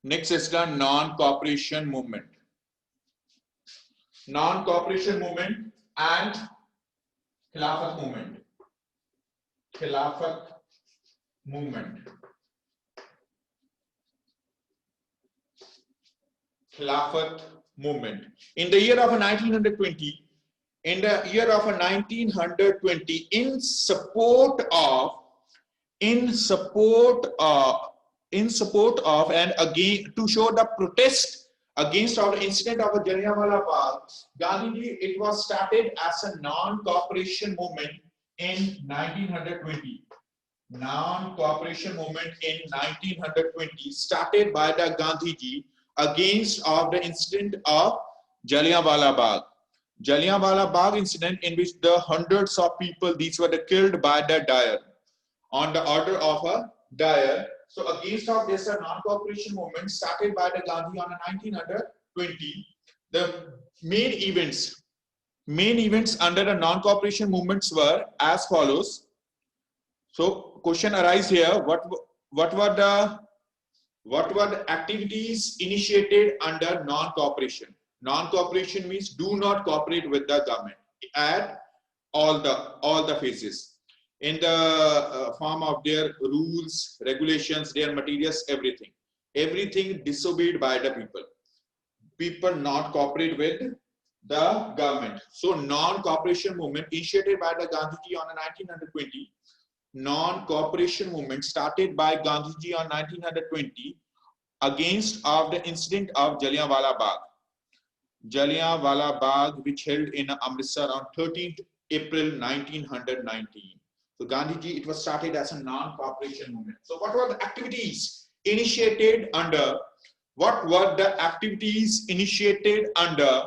Next is the non-cooperation movement. Non-cooperation movement and Khilafat movement. Khilafat movement. Khilafat movement. In the year of 1920, in support of and again to show the protest against our incident of Jallianwala Bagh, Gandhiji, it was started as a non-cooperation movement in 1920. Non-cooperation movement in 1920 started by the Gandhiji against of the incident of Jallianwala Bagh. Jallianwala Bagh incident, in which the hundreds of people, these were killed by the Dyer on the order of a Dyer. So against of this non-cooperation movement started by the Gandhi on 1920. The main events under the non-cooperation movements were as follows. So question arises here: what were the activities initiated under non-cooperation? Non-cooperation means do not cooperate with the government at all the phases, in the form of their rules, regulations, their materials, everything disobeyed by the people not cooperate with the government. So non-cooperation movement initiated by the Gandhiji on 1920. Non-cooperation movement started by Gandhiji on 1920 against of the incident of Jallianwala Bagh. Jallianwala Bagh, which held in Amritsar on 13th April 1919. So Gandhiji, it was started as a non-cooperation movement. So what were the activities initiated under? What were the activities initiated under?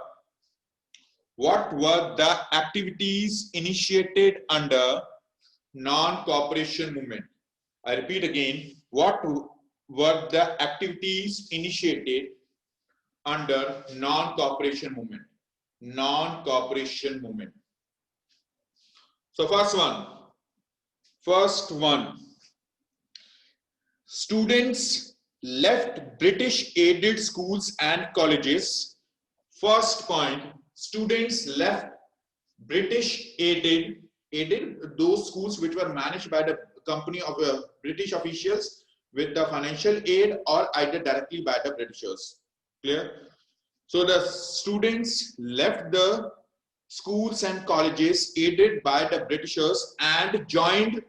What were the activities initiated under non-cooperation movement? I repeat again, what were the activities initiated under non-cooperation movement? Non-cooperation movement. So first one, students left British aided schools and colleges. First point, students left British aided those schools which were managed by the company of British officials with the financial aid or either directly by the Britishers. Clear? So the students left the schools and colleges aided by the Britishers and joined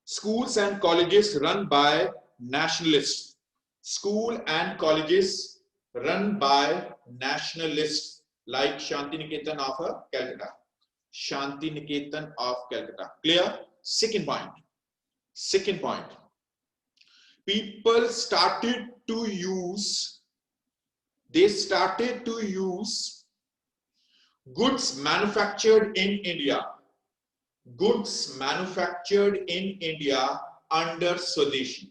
schools and colleges run by nationalists. School and colleges run by nationalists like Shantiniketan of Calcutta. Shantiniketan of Calcutta. Clear? Second point. People started to use goods manufactured in India. Goods manufactured in India under Swadeshi.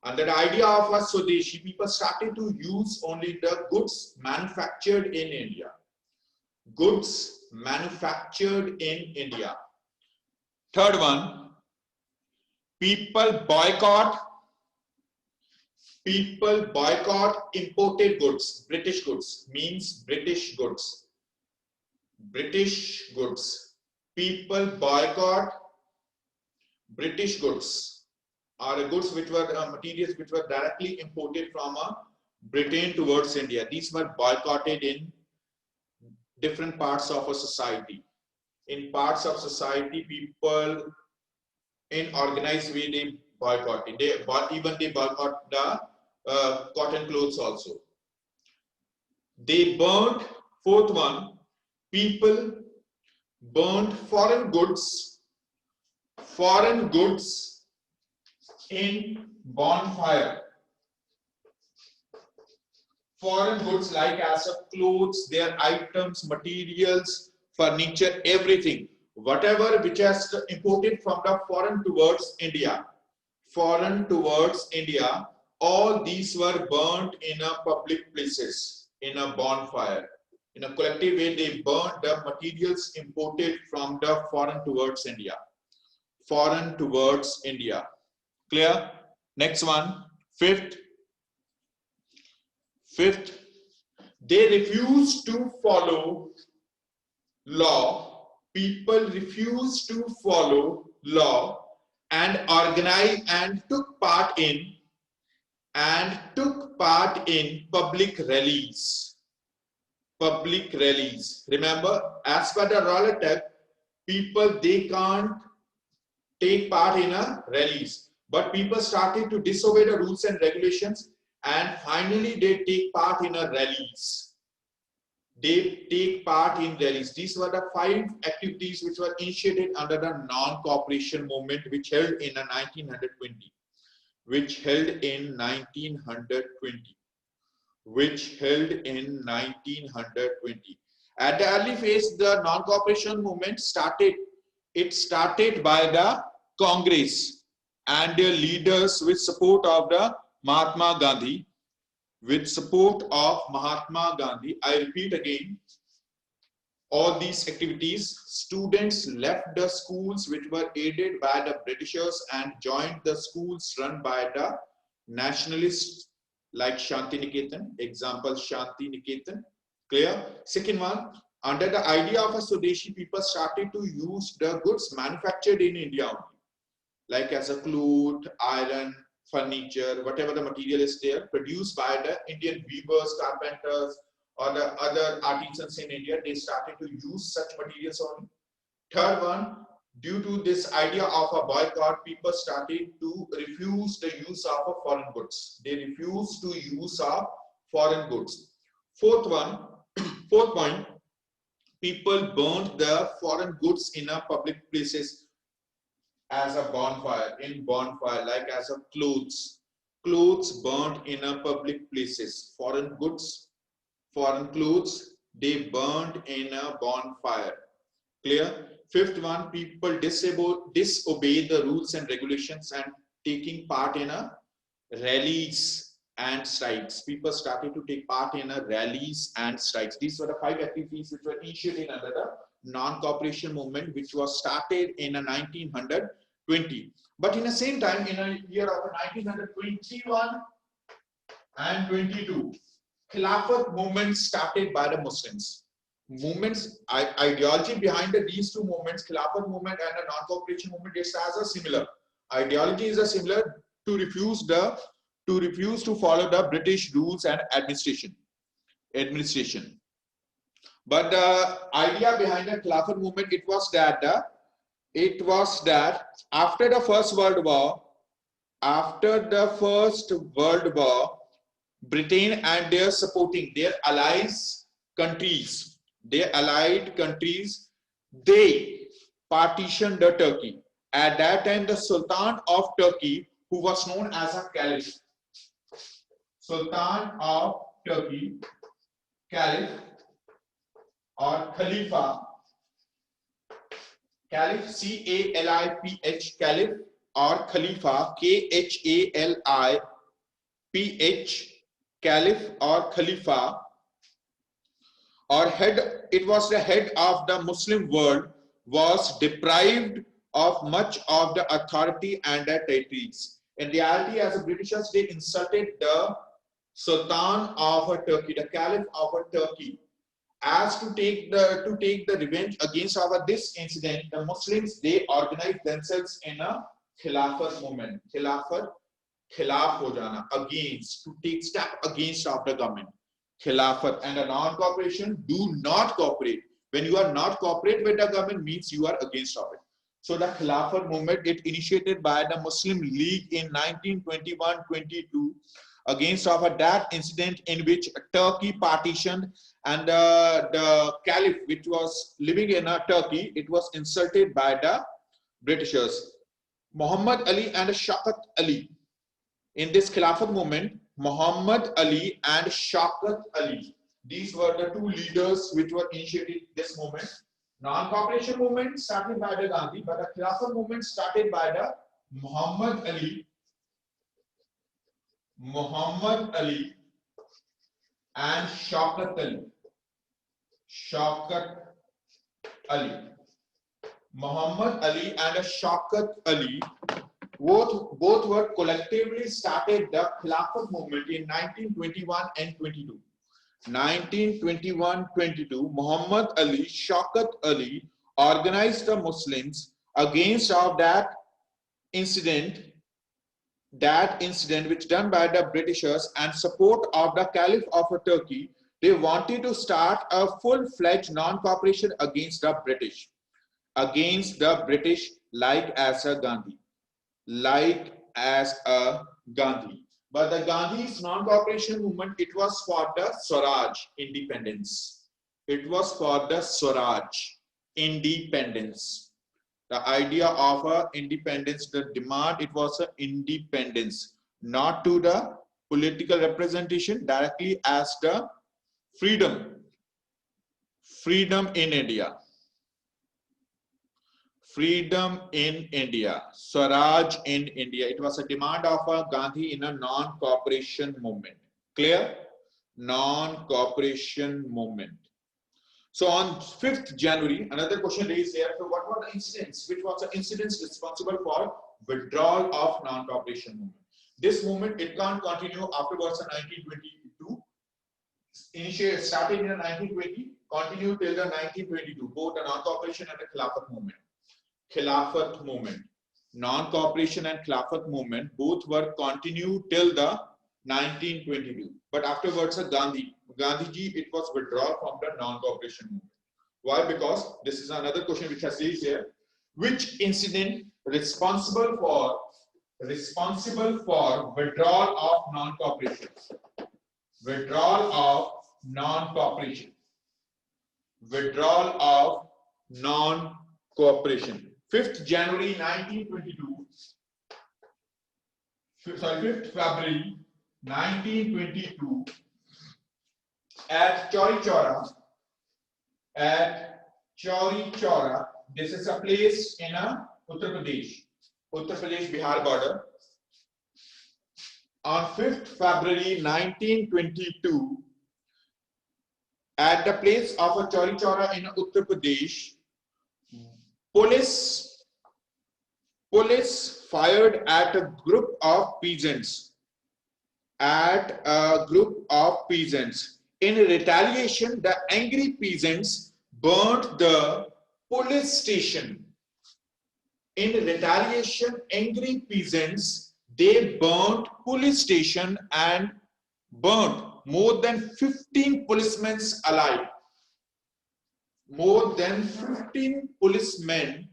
Under the idea of a Swadeshi, people started to use only the goods manufactured in India. Goods manufactured in India. Third one, people boycott imported goods. British goods means British goods. British goods. People boycott British goods, or goods which were materials which were directly imported from Britain towards India. These were boycotted in different parts of a society. In parts of society, people in organized way they boycotted. They boycott the cotton clothes also. They burnt. Fourth one, people burnt foreign goods in bonfire. Foreign goods like as of clothes, their items, materials, furniture, everything, whatever which has imported from the foreign towards India, all these were burnt in a public places, in a bonfire. In a collective way, they burnt the materials imported from the foreign towards India. Foreign towards India. Clear? Next one, fifth. Fifth, they refuse to follow law. People refuse to follow law and organize and took part in public rallies. Public rallies. Remember, as per the Rowlatt Act, people, they can't take part in a rallies, but people started to disobey the rules and regulations, and finally they take part in a rallies. They take part in rallies. These were the 5 activities which were initiated under the non-cooperation movement, which held in 1920. Which held in 1920. Which held in 1920. At the early phase, the non-cooperation movement started. It started by the Congress and their leaders with support of the Mahatma Gandhi. With support of Mahatma Gandhi, I repeat again, all these activities, students left the schools which were aided by the Britishers and joined the schools run by the nationalists like Shanti Niketan. Example, Shanti Niketan. Clear? Second one, under the idea of a Swadeshi, people started to use the goods manufactured in India only, like as a cloth, iron, furniture, whatever the material is there, produced by the Indian weavers, carpenters, or the other artisans in India. They started to use such materials only. Third one, due to this idea of a boycott, people started to refuse the use of foreign goods. They refused to use of foreign goods. Fourth point, people burned the foreign goods in a public places as a bonfire, like as a clothes burned in a public places. Foreign goods, foreign clothes, they burned in a bonfire. Clear? Fifth one, people disobey the rules and regulations and taking part in a rallies and strikes. People started to take part in a rallies and strikes. These were the 5 activities which were initiated under the non-cooperation movement, which was started in 1920. But in the same time, in a year of 1921 and 22, Khilafat movement started by the Muslims. Ideology behind these 2 movements, Khilafat movement and the non-cooperation movement, is as a similar. Ideology is a similar, to refuse to follow the British rules and administration. But the idea behind the Khilafat movement, it was that after the First World War, Britain and their supporting their allied countries, they partitioned the Turkey. At that time, the Sultan of Turkey, who was known as a Caliph, Sultan of Turkey, Caliph or Khalifa, Caliph, C-A-L-I-P-H, Caliph or Khalifa, K-H-A-L-I-P-H, Caliph or Khalifa, or head, it was the head of the Muslim world, was deprived of much of the authority and the territories. In reality, as the Britishers, they insulted the Sultan of Turkey, the Caliph of Turkey, as to take the revenge against this incident. The Muslims, they organized themselves in a Khilafat movement. Khilaf ho jana, against, to take step against of the government. Khilafat. And a non-cooperation, do not cooperate. When you are not cooperate with the government, means you are against of it. So the Khilafat movement, it initiated by the Muslim League in 1921-22 against of that incident in which Turkey partitioned, and the Caliph, which was living in Turkey, it was insulted by the Britishers. Muhammad Ali and Shaukat Ali. In this Khilafat movement, Muhammad Ali and Shaukat Ali, these were the 2 leaders which were initiated this movement. Non-cooperation movement started by the Gandhi, but the Khilafat movement started by the Muhammad Ali and Shaukat Ali. Muhammad Ali and Shaukat Ali both were collectively started the Khilafat movement in 1921 and 22. 1921-22, Muhammad Ali, Shaukat Ali organized the Muslims against of incident which done by the Britishers and support of the Caliph of Turkey. They wanted to start a full-fledged non-cooperation against the British, like as a Gandhi. But the Gandhi's non-cooperation movement, it was for the Swaraj independence. It was for the Swaraj independence. The idea of independence, the demand, it was an independence, not to the political representation, directly as the freedom in India. Freedom in India, Swaraj in India. It was a demand of Gandhi in a non-cooperation movement. Clear? Non-cooperation movement. So on 5th January, another question raised here. So what were the incidents? Which was the incidents responsible for withdrawal of non-cooperation movement? This movement, it can't continue afterwards in 1922. Initially started in 1920, continued till the 1922, both the non-cooperation and the Khilafat movement. Non-cooperation and Khilafat movement, both were continued till the 1922. But afterwards, Gandhiji, it was withdrawn from the non-cooperation movement. Why? Because this is another question which has raised here. Which incident responsible for withdrawal of non-cooperation? Withdrawal of non-cooperation. 5th January 1922. 5th February 1922 at Chauri Chaura. This is a place in Uttar Pradesh Bihar border. On 5th February 1922, at the place of a Chauri Chaura in Uttar Pradesh, police fired at a group of peasants. In retaliation, the angry peasants burnt the police station. They burnt police station and burnt more than 15 policemen alive. More than 15 policemen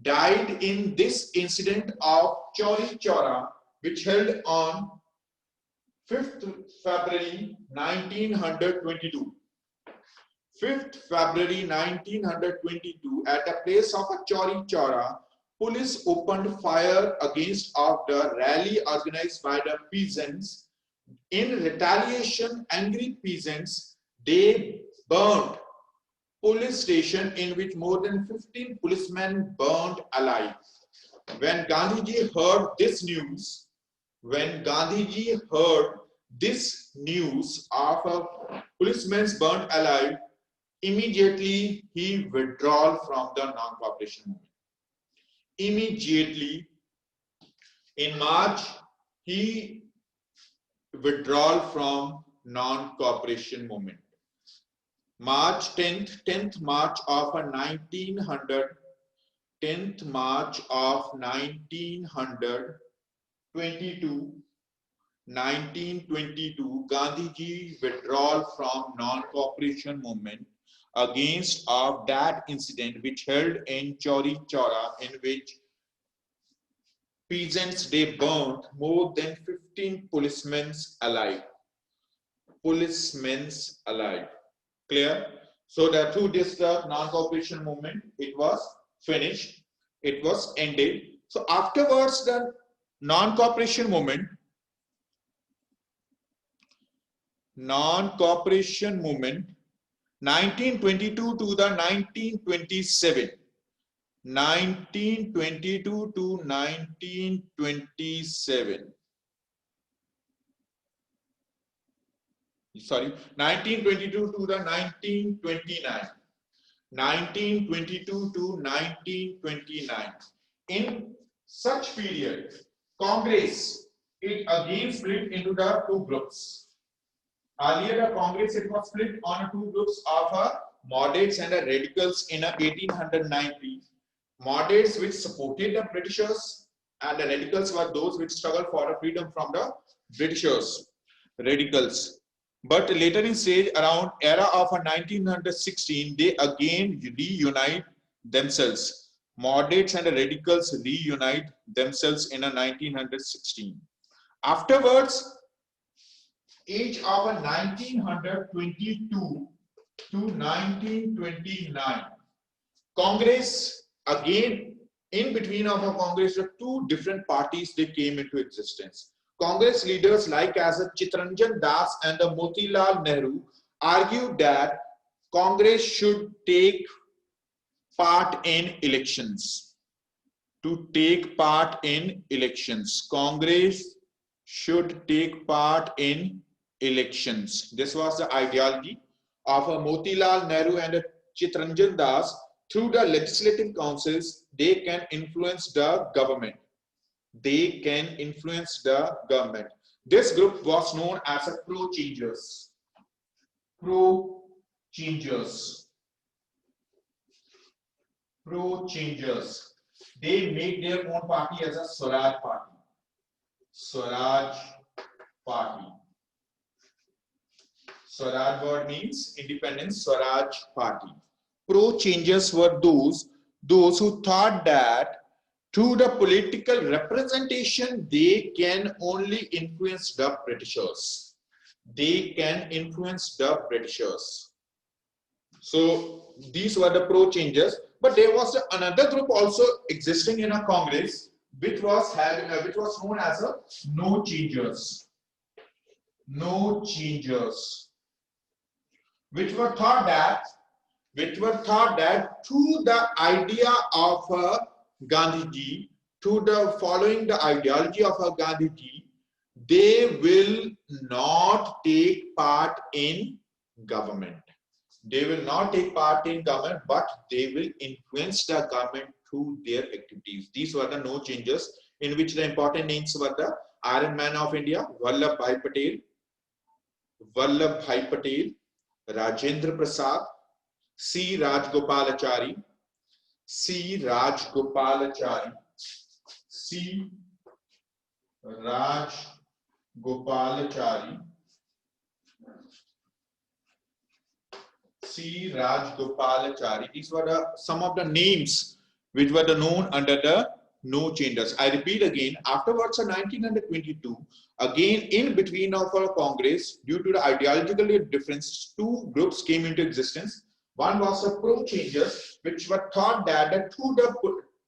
died in this incident of Chauri Chaura, which held on 5th February 1922. 5th February 1922, at the place of a Chauri Chaura, police opened fire against of the rally organized by the peasants. In retaliation, angry peasants, they burned police station in which more than 15 policemen burned alive. When Gandhiji heard this news, of a policemen burned alive, immediately he withdrew from the non-cooperation movement. Immediately in March, he withdrew from non-cooperation movement. March 10th March of 1922, Gandhiji withdrew from non-cooperation movement against of that incident which held in Chauri Chaura, in which peasants, they burned more than 15 policemen alive. Clear? So that through this non-cooperation movement, it was finished, it was ended. So afterwards, the non-cooperation movement, 1922 to the 1927. 1922 to 1927. Sorry, 1922 to the 1929. 1922 to 1929. In such period, Congress, it again split into the two groups. Earlier, the Congress, it was split on two groups of moderates and radicals in 1890. Moderates which supported the Britishers, and the radicals were those which struggled for freedom from the Britishers. Radicals. But later in stage, around era of 1916, they again reunite themselves. Moderates and radicals reunite themselves in 1916. Afterwards, age of 1922 to 1929, Congress, again in between of a Congress, the two different parties they came into existence. Congress leaders like as Chittaranjan Das and the Motilal Nehru argued that Congress should take part in elections. To take part in elections, Congress should take part in elections. This was the ideology of Motilal Nehru and Chittaranjan Das. Through the legislative councils, they can influence the government. They can influence the government. This group was known as a pro-changers. Pro-changers. Pro-changers. They make their own party as a Swaraj party. Swaraj party. Swaraj word means independence. Swaraj party. Pro-changers were those who thought that through the political representation, they can only influence the Britishers. They can influence the Britishers. So these were the pro-changers. But there was another group also existing in a Congress, which was known as a no-changers. No-changers. Which were thought that through the idea of Gandhiji, to the following the ideology of Gandhiji, they will not take part in government. They will not take part in government, but they will influence the government through their activities. These were the no changes, in which the important names were the Iron Man of India, Vallabhbhai Patel, Rajendra Prasad, C. Rajgopalachari, C. Rajgopalachari, C. Rajgopalachari, C. Rajgopalachari. These were some of the names which were known under the no changers. I repeat again, afterwards in 1922, again in between of our Congress, due to the ideological difference, two groups came into existence. One was the pro-changers, which were thought that through the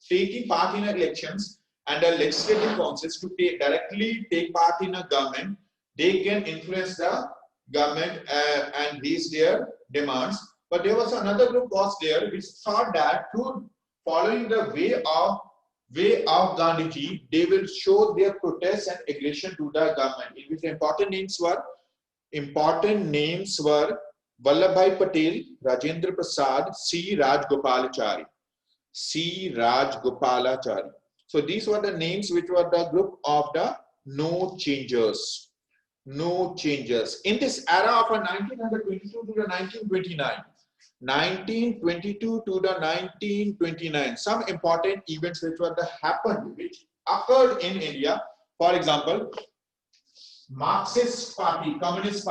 taking part in elections and the legislative councils to directly take part in a government, they can influence the government and raise their demands. But there was another group was there which thought that through following the way of Gandhiji, they will show their protest and aggression to the government. In which the important names were Vallabhbhai Patel, Rajendra Prasad, C. Rajgopalachari. C. Rajgopalachari. So these were the names which were the group of the no changers. No changers. In this era of 1922 to the 1922 to the 1929, some important events which happened, which occurred in India. For example, Marxist Party, Communist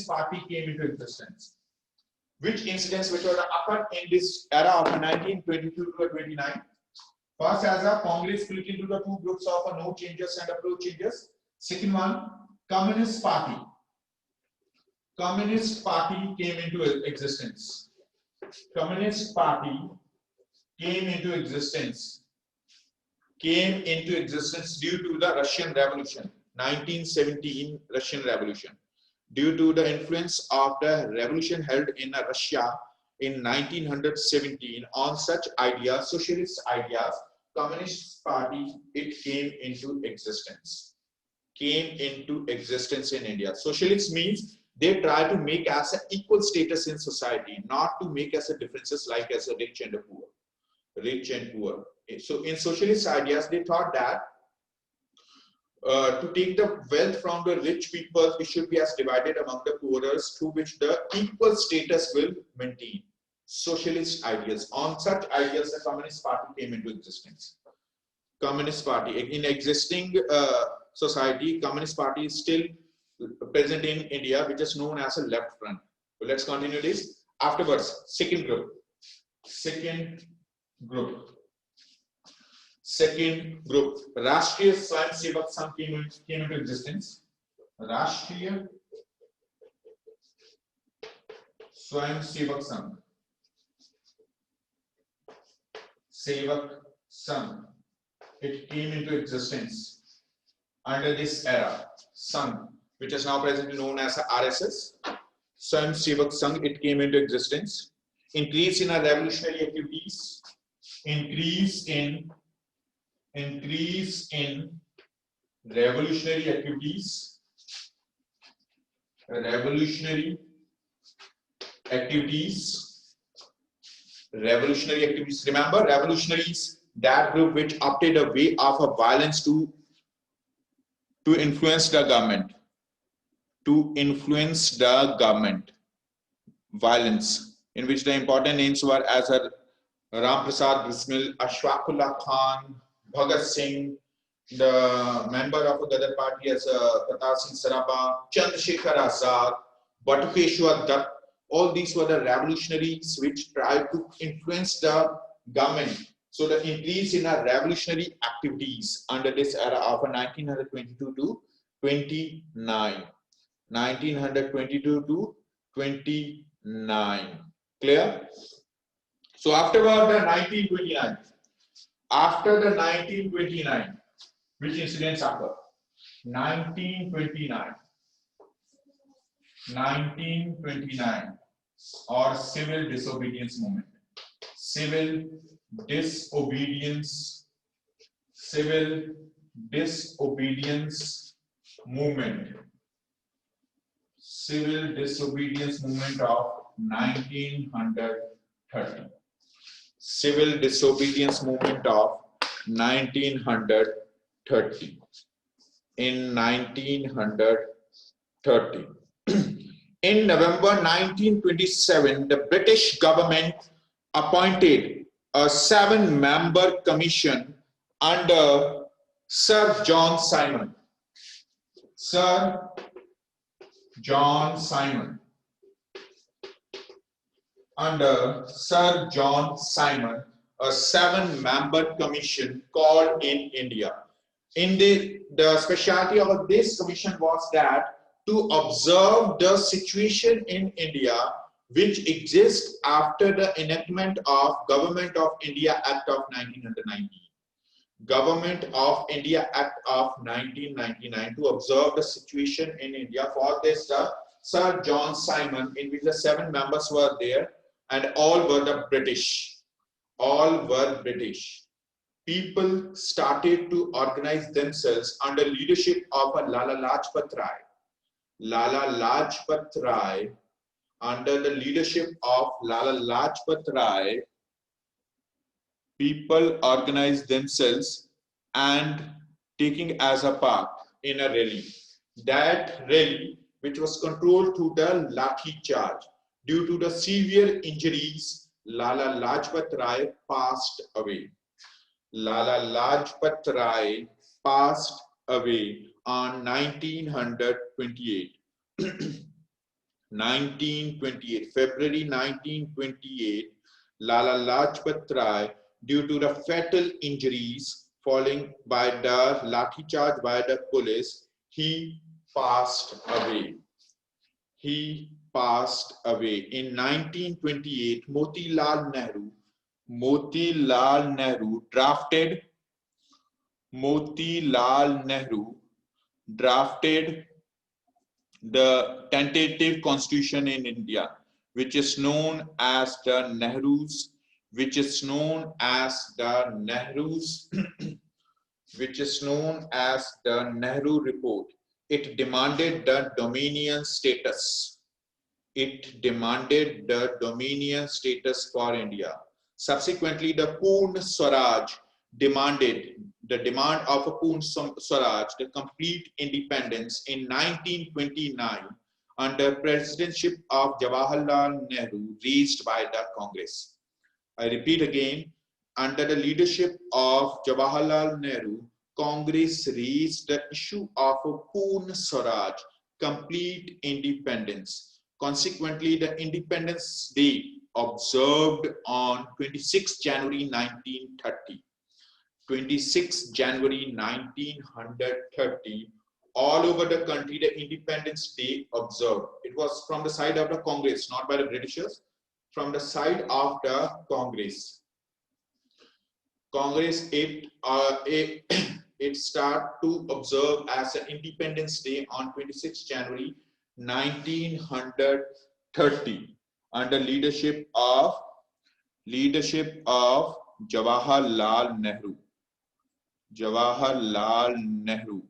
Party came into existence. Which incidents which occurred in this era of 1922 to 29? First, as a Congress split into the two groups of no changers and pro changers. Second one, Communist Party. Communist Party came into existence. Communist Party came into existence. Came into existence due to the Russian Revolution, 1917 Russian Revolution. Due to the influence of the revolution held in Russia in 1917 on such ideas, socialist ideas, Communist Party, it came into existence. Came into existence in India. Socialist means they try to make as an equal status in society, not to make as a differences like as a rich and a poor. Rich and poor. So in socialist ideas, they thought that To take the wealth from the rich people, it should be as divided among the poorest, through which the equal status will maintain. Socialist ideas. On such ideas, the Communist Party came into existence. Communist Party in existing society, Communist Party is still present in India, which is known as a left front. So let's continue this. Afterwards, second group. Rashtriya Swayam Sevak Sangh came into existence. Rashtriya Swayam Sevak Sangh. It came into existence under this era. Sangh, which is now presently known as RSS. Swayam Sevak Sangh, it came into existence. Increase in our revolutionary activities. Increase in revolutionary activities. Revolutionary activities. Remember, revolutionaries, that group which opted a way of a violence to influence the government. Violence, in which the important names were as Ram Prasad Bismil, Ashfaqullah Khan, Bhagat Singh, the member of the Gadar party as Pratap Singh Saraba, Chandrasekhar Azad, Batukeshwar Dutt. All these were the revolutionaries which tried to influence the government. So the increase in our revolutionary activities under this era of 1922 to 29. 1922 to 29. Clear? So after the 1929, which incidents occur? 1929 or civil disobedience movement. Civil disobedience movement. Civil disobedience movement of 1930. Civil disobedience movement of 1930. In 1930. In November 1927, the British government appointed a 7-member commission under Sir John Simon. Sir John Simon. Under Sir John Simon, a 7-member commission called in India. In the specialty of this commission was that to observe the situation in India which exists after the enactment of Government of India Act of 1990. Government of India Act of 1999, to observe the situation in India. For this, Sir John Simon, in which the 7 members were there, and all were the British. All were British. People started to organize themselves under leadership of Lala Lajpat Rai. Lala Lajpat Rai, under the leadership of Lala Lajpat Rai, people organized themselves and taking as a part in a rally. That rally, which was controlled through the lathi charge, due to the severe injuries, Lala Lajpat Rai passed away. Lala Lajpat Rai passed away on 1928. 1928, February 1928, Lala Lajpat Rai, due to the fatal injuries falling by the lathi charge by the police, he passed away. He passed away. In 1928, Motilal Nehru drafted the tentative constitution in India, which is known as the Nehru's Nehru Report. It demanded the dominion status. For India. Subsequently, the Purna Swaraj demanded the demand of a Purna Swaraj, the complete independence, in 1929 under presidency of Jawaharlal Nehru, raised by the Congress. I repeat again, under the leadership of Jawaharlal Nehru, Congress raised the issue of a Purna Swaraj, complete independence. Consequently, the Independence Day observed on 26 January 1930. 26 January 1930, all over the country, the Independence Day observed. It was from the side of the Congress, not by the Britishers, from the side of the Congress. Congress, it started to observe as an Independence Day on 26 January 1930 under leadership of Jawaharlal Nehru. Jawaharlal Nehru.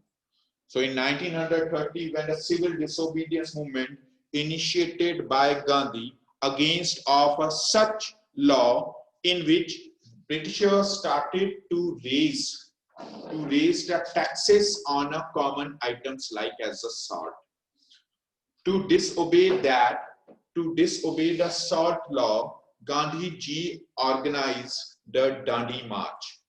So in 1930, when the civil disobedience movement initiated by Gandhi against of such law, in which Britishers started to raise the taxes on a common items like as a salt. To disobey the salt law, Gandhi ji organized the Dandi March.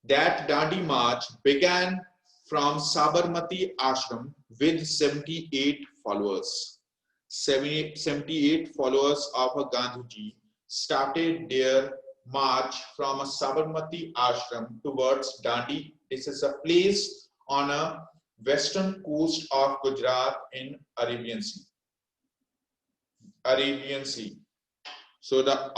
That Dandi March began from Sabarmati Ashram with 78 followers. 78 followers of Gandhiji started their march from a Sabarmati Ashram towards Dandi. This is a place on a western coast of Gujarat in Arabian Sea. So the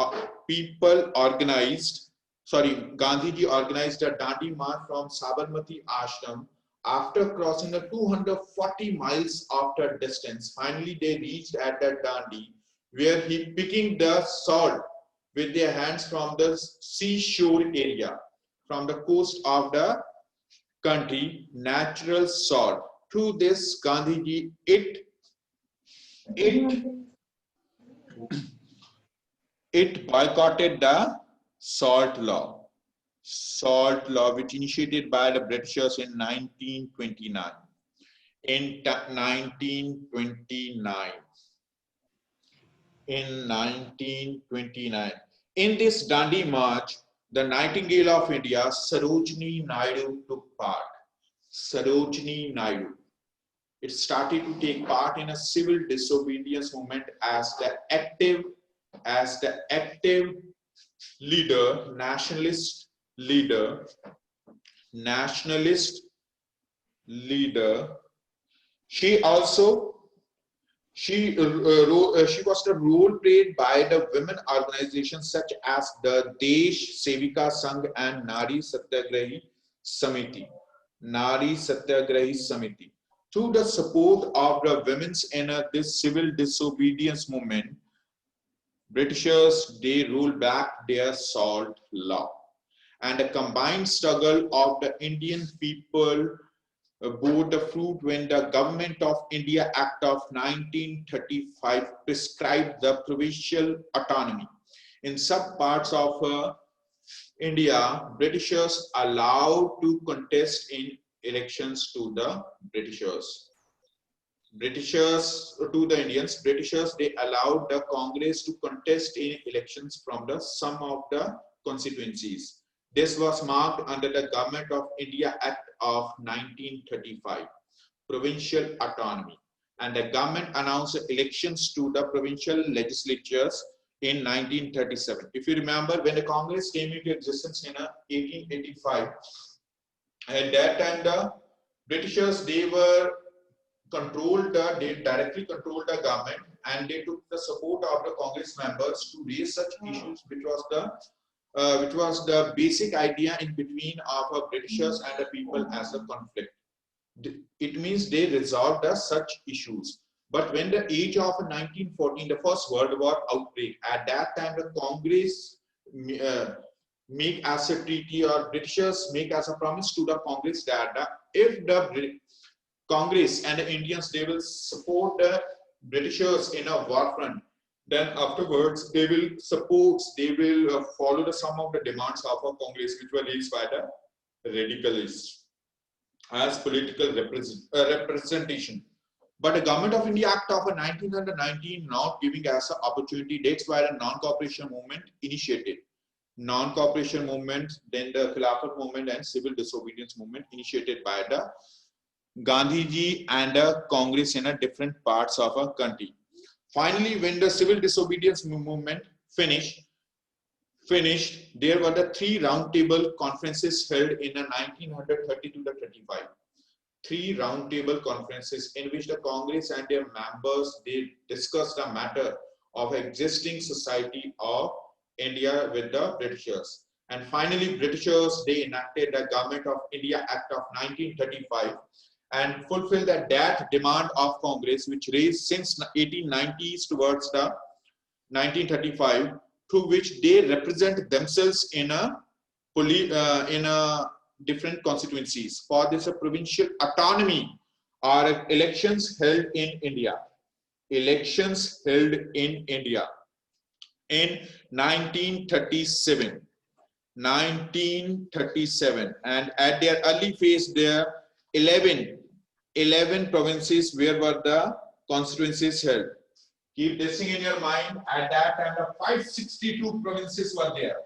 people organized, Gandhiji organized a Dandi March from Sabarmati Ashram. After crossing the 240 miles after distance, finally they reached at the Dandi, where he picking the salt with their hands from the seashore area, from the coast of the country, natural salt. Through this, Gandhiji it boycotted the salt law. Salt law, which initiated by the Britishers in 1929. In 1929. In this Dandi March, the Nightingale of India, Sarojini Naidu, took part. Sarojini Naidu. It started to take part in a civil disobedience movement as the active leader, nationalist leader. She was the role played by the women organizations such as the Desh Sevika Sangh and Nari Satyagrahi Samiti. Through the support of the women in this civil disobedience movement, Britishers, they rolled back their salt law. And a combined struggle of the Indian people bore the fruit when the Government of India Act of 1935 prescribed the provincial autonomy. In some parts of India, Britishers allowed to contest in elections to the Britishers. To the Indians, Britishers, they allowed the Congress to contest in elections from some of the constituencies. This was marked under the Government of India Act of 1935, provincial autonomy, and the government announced elections to the provincial legislatures in 1937. If you remember, when the Congress came into existence in 1885, at that time the Britishers, they directly controlled the government, and they took the support of the Congress members to raise such issues, which was the basic idea in between of Britishers and the people as a conflict. It means they resolved such issues. But when the age of 1914, the First World War outbreak, at that time the Congress make as a treaty, or Britishers make as a promise to the Congress that if the Congress and the Indians, they will support the Britishers in a war front, Then afterwards, they will follow some of the demands of a Congress which were raised by the radicalists as political representation. But the Government of India Act of 1919 not giving us an opportunity, that's why the non-cooperation movement initiated. Non-cooperation movement, then the Khilafat movement and civil disobedience movement initiated by the Gandhiji and the Congress in a different parts of our country. Finally, when the civil disobedience movement finished, there were the 3 roundtable conferences held in 1930 to 35. 3 roundtable conferences in which the Congress and their members, they discussed the matter of existing society of India with the Britishers. And finally, Britishers, they enacted the Government of India Act of 1935 and fulfilled that demand of Congress, which raised since 1890s towards the 1935, through which they represent themselves in a different constituencies. For this, a provincial autonomy or elections held in India. Elections held in India in 1937. 1937, and at their early phase, there 11 provinces where were the constituencies held. Keep this thing in your mind. At that time, the 562 provinces were there.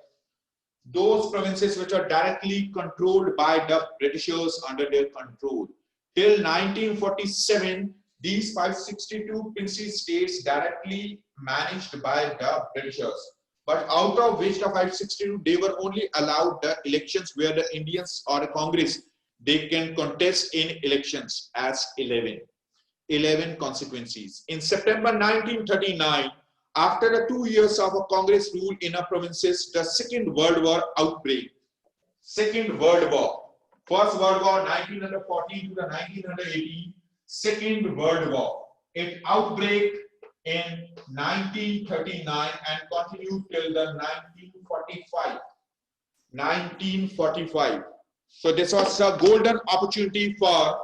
Those provinces which are directly controlled by the Britishers under their control. Till 1947, these 562 princely states directly managed by the Britishers. But out of which the 562, they were only allowed the elections where the Indians or the Congress, they can contest in elections as 11 constituencies. In September 1939, after the 2 years of a Congress rule in a provinces, the Second World War outbreak. Second World War. First World War 1914 to the 1918. Second World War. It outbreak in 1939 and continued till the 1945. 1945. So this was a golden opportunity for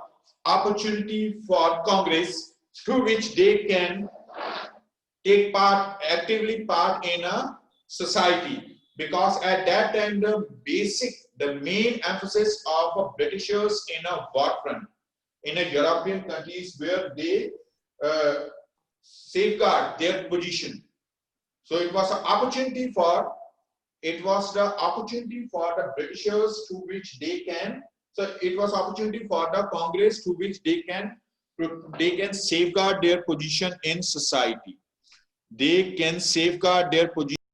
Congress, through which they can take actively part in a society, because at that time the main emphasis of Britishers in a war front in a European countries where they safeguard their position. So it was an opportunity for the Britishers through which they can. So it was opportunity for the Congress through which they can safeguard their position in society. They can safeguard their position